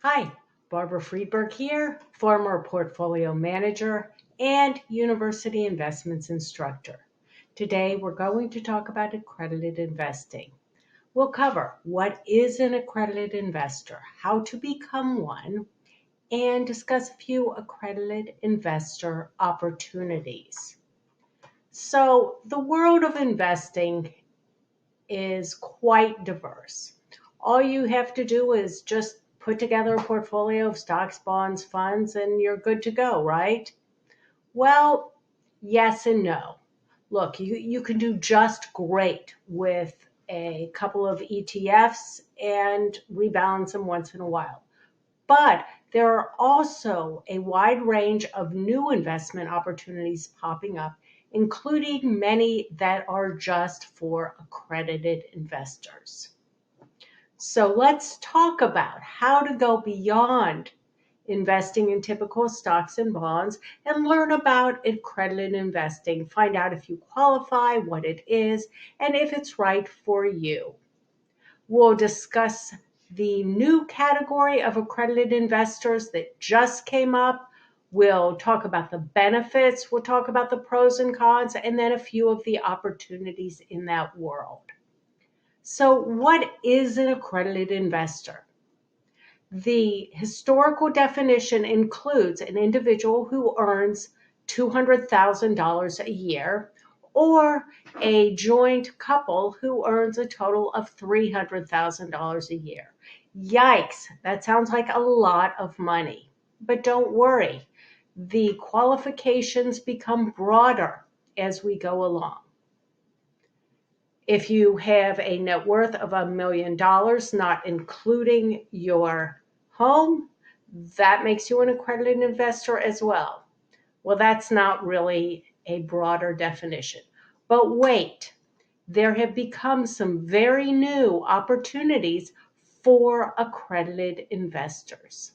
Hi, Barbara Friedberg here, former portfolio manager and university investments instructor. Today we're going to talk about accredited investing. We'll cover what is an accredited investor, how to become one, and discuss a few accredited investor opportunities. So, the world of investing is quite diverse. All you have to do is just put together a portfolio of stocks, bonds, funds, and you're good to go, right? Well, yes and no. Look, you can do just great with a couple of ETFs and rebalance them once in a while. But there are also a wide range of new investment opportunities popping up, including many that are just for accredited investors. So let's talk about how to go beyond investing in typical stocks and bonds and learn about accredited investing. Find out if you qualify, what it is, and if it's right for you. We'll discuss the new category of accredited investors that just came up. We'll talk about the benefits, we'll talk about the pros and cons, and then a few of the opportunities in that world. So, what is an accredited investor? The historical definition includes an individual who earns $200,000 a year or a joint couple who earns a total of $300,000 a year. Yikes, that sounds like a lot of money. But don't worry, the qualifications become broader as we go along. If you have a net worth of $1 million, not including your home, that makes you an accredited investor as well. Well, that's not really a broader definition. But wait, there have become some very new opportunities for accredited investors.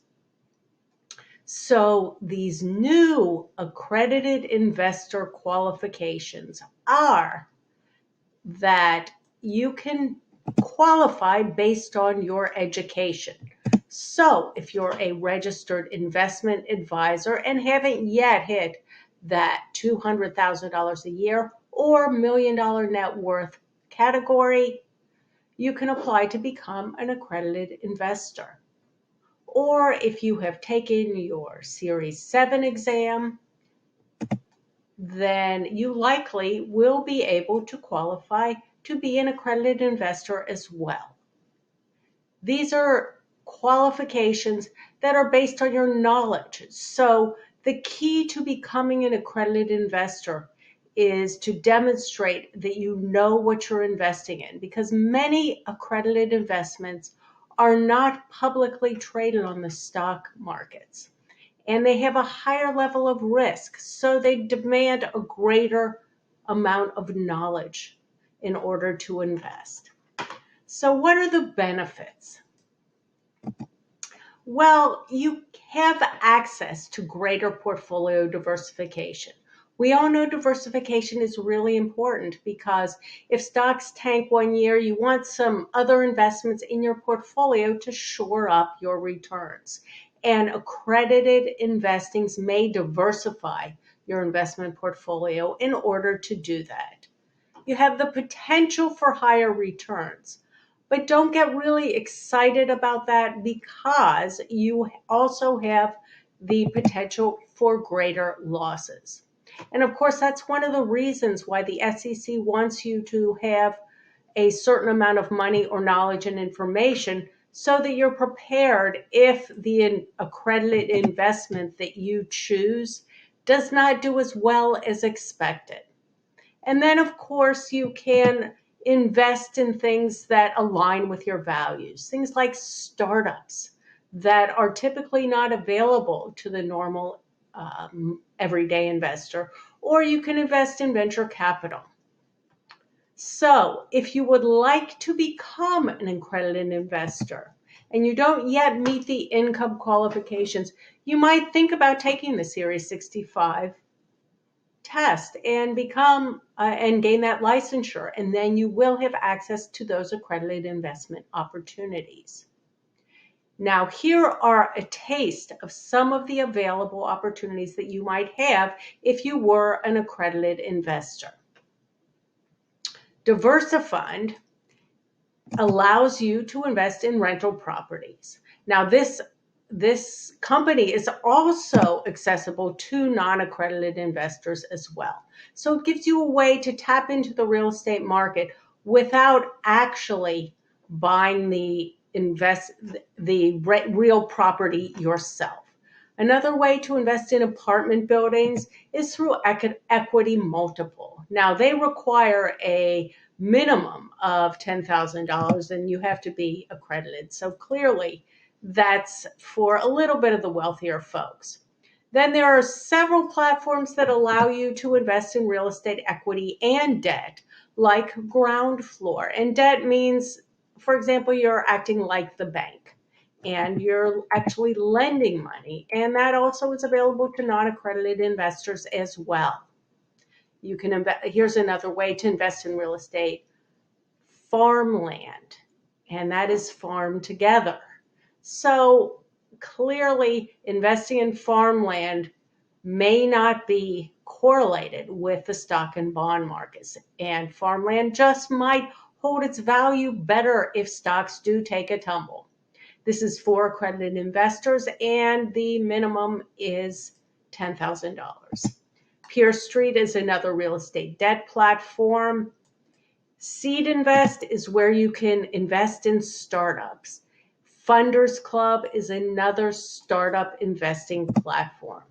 So these new accredited investor qualifications are that you can qualify based on your education. So, if you're a registered investment advisor and haven't yet hit that $200,000 a year or $1 million net worth category, you can apply to become an accredited investor. Or if you have taken your Series 7 exam, then you likely will be able to qualify to be an accredited investor as well. These are qualifications that are based on your knowledge. So the key to becoming an accredited investor is to demonstrate that you know what you're investing in, because many accredited investments are not publicly traded on the stock markets and they have a higher level of risk. So they demand a greater amount of knowledge in order to invest. So, what are the benefits? Well, you have access to greater portfolio diversification. We all know diversification is really important because if stocks tank one year, you want some other investments in your portfolio to shore up your returns. And accredited investings may diversify your investment portfolio in order to do that. You have the potential for higher returns. But don't get really excited about that because you also have the potential for greater losses. And of course, that's one of the reasons why the SEC wants you to have a certain amount of money or knowledge and information so that you're prepared if the accredited investment that you choose does not do as well as expected. And then, of course, you can invest in things that align with your values, things like startups that are typically not available to the normal everyday investor, or you can invest in venture capital. So, if you would like to become an accredited investor and you don't yet meet the income qualifications, you might think about taking the Series 65 test and become and gain that licensure, and then you will have access to those accredited investment opportunities. Now, here are a taste of some of the available opportunities that you might have if you were an accredited investor. Diversifund allows you to invest in rental properties. Now, this company is also accessible to non-accredited investors as well. So it gives you a way to tap into the real estate market without actually buying the real property yourself. Another way to invest in apartment buildings is through equity multiple. Now, they require a minimum of $10,000 and you have to be accredited. So clearly, that's for a little bit of the wealthier folks. Then there are several platforms that allow you to invest in real estate equity and debt, like Ground Floor. And debt means, for example, you're acting like the bank and you're actually lending money. And that also is available to non-accredited investors as well. You can invest. Here's another way to invest in real estate: farmland, and that is farm together. So clearly, investing in farmland may not be correlated with the stock and bond markets, and farmland just might hold its value better if stocks do take a tumble. This is for accredited investors, and the minimum is $10,000. Peer Street is another real estate debt platform. Seed Invest is where you can invest in startups. Funders Club is another startup investing platform.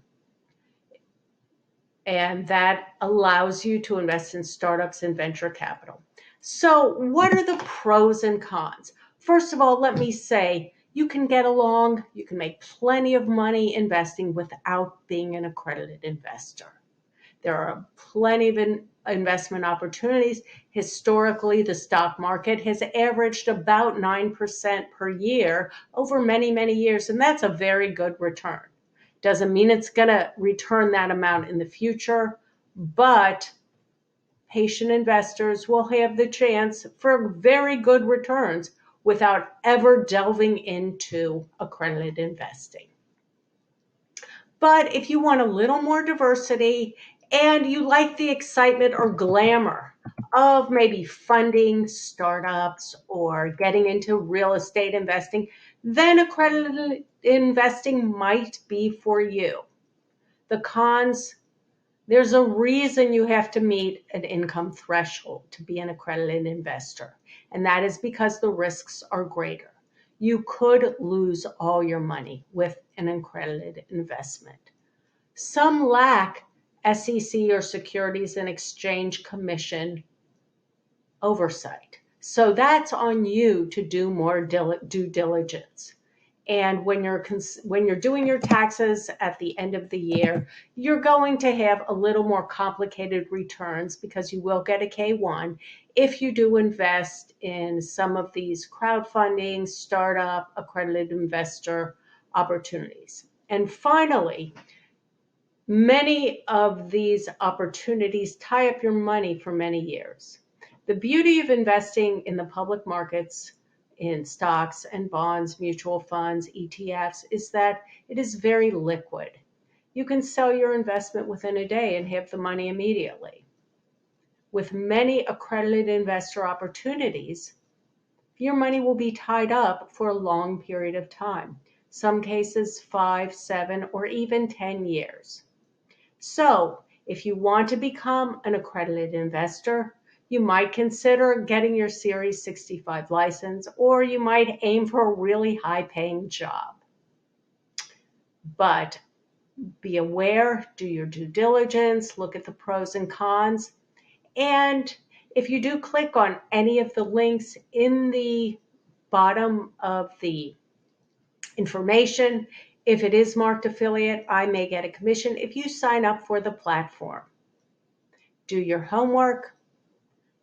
And that allows you to invest in startups and venture capital. So what are the pros and cons? First of all, let me say, you can get along, you can make plenty of money investing without being an accredited investor. There are plenty of investment opportunities. Historically, the stock market has averaged about 9% per year over many, many years, and that's a very good return. Doesn't mean it's going to return that amount in the future, but patient investors will have the chance for very good returns without ever delving into accredited investing. But if you want a little more diversity and you like the excitement or glamour of maybe funding startups or getting into real estate investing, then accredited investing might be for you. The cons: there's a reason you have to meet an income threshold to be an accredited investor, and that is because the risks are greater. You could lose all your money with an accredited investment. Some lack SEC or Securities and Exchange Commission oversight. So that's on you to do more due diligence. And when you're doing your taxes at the end of the year, you're going to have a little more complicated returns because you will get a K-1 if you do invest in some of these crowdfunding, startup, accredited investor opportunities. And finally, many of these opportunities tie up your money for many years. The beauty of investing in the public markets, in stocks and bonds, mutual funds, ETFs, is that it is very liquid. You can sell your investment within a day and have the money immediately. With many accredited investor opportunities, your money will be tied up for a long period of time, some cases 5, 7, or even 10 years. So if you want to become an accredited investor, you might consider getting your Series 65 license, or you might aim for a really high-paying job. But be aware, do your due diligence, look at the pros and cons, and if you do click on any of the links in the bottom of the information, if it is marked affiliate, I may get a commission if you sign up for the platform. Do your homework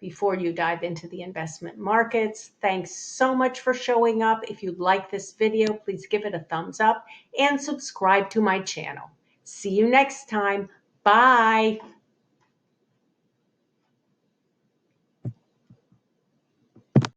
before you dive into the investment markets. Thanks so much for showing up. If you like this video, please give it a thumbs up and subscribe to my channel. See you next time. Bye.